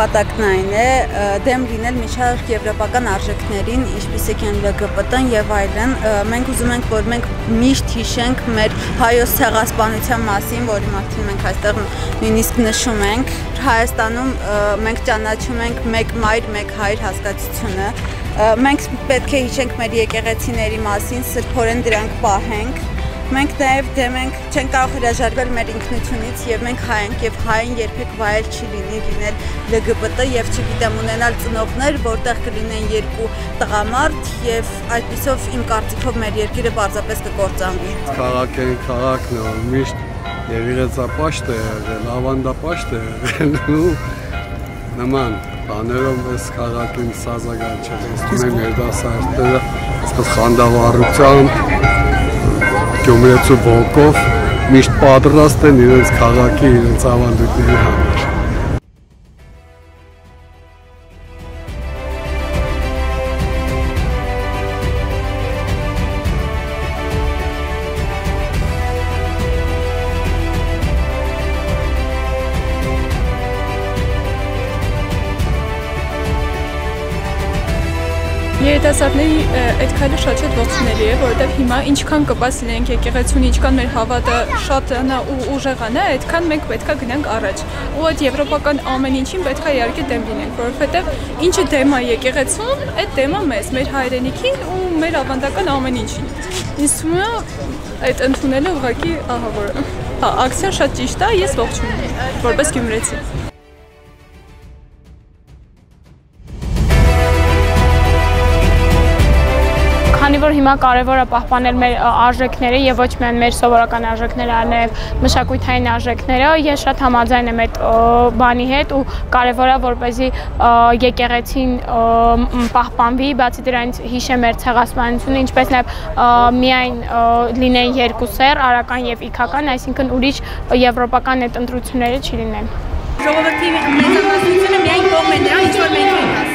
նպատակն այն է դեմ լինել մի շարք եվրոպական արժեքներին, ինչպիսիք են ԼԳԲՏ-ն եւ այլն։ Մենք ուզում ենք, որ մենք միշտ հիշենք մեր հայոց ցեղասպանության մասին, որի մասին մենք այստեղ նույնիսկ նշում ենք։ Հայաստանում մենք ճանաչում ենք մեկ մայր, մեկ հայր հասկացությունը։ Մենք պետք է հիշենք մեր եկեղեցիների մասին, սրբորեն դրանք պահենք։ Մենք նաև դեմ ենք, չենք կարող հրաժարվել մեր ինքնությունից եւ մենք հայ ենք եւ հայն երբեք վայել չի լինել ԼԳԲՏ եւ չգիտեմ ունենալ ծնողներ, որտեղ կլինեն երկու տղամարդ եւ այդպիսով իմ կարծիքով մեր երկիրը պարզապես կկործանվի։ Քաղաքն է, միշտ եւ իրեցապաշտ է եղել, ավանդապաշտ է եղել ու նման բաներով այս քաղաքին սազագալ չէ։ Ստում եմ երդասարտները, այսպես խանդավառությամբ Գյումրեցու ոգով միշտ պատրաստ են իրենց քաղաքի, իրենց ավանդույթների համար։ Երիտասարդների այդ քայլը շատ ողջունելի է, որովհետև հիմա ինչքան կպած լինենք եկեղեցուն, ինչքան մեր հավատը շատանա ու ուժեղանա, այդքան մենք պետքա գնանք առաջ։ Ու այդ եվրոպական ամեն ինչին պետքա իհարկե դեմ լինենք, որովհետև ինչը դեմ է եկեղեցուն, այդ դեմ է մեզ, մեր հայրենիքին ու մեր ավանդական ամեն ինչին։ Ինձ թվում է այդ ընդունելը ուղղակի ահա որ ակցիան շատ ճիշտ է, ես ողջունում եմ որպես գյումրեցի։ Քանի որ հիմա կարևոր է պահպանել մեր արժեքները եւ ոչ միայն մեր սովորական արժեքները, այլ նաեւ մշակութային արժեքները, ես շատ համաձայն եմ այդ բանի հետ ու կարևոր է որպեսզի եկեղեցին պահպանվի, բացի դրանից հիշե մեր ցեղասպանությունը, ինչպես նաեւ միայն լինեն երկու սեռ, արական եւ իքական, այսինքն ուրիշ եվրոպական այդ ընտրությունները չի լինեն։ Ժողովրդի մեծամասնությունը միայն կողմ է դրան, ինչ որ մենք ենք ասում։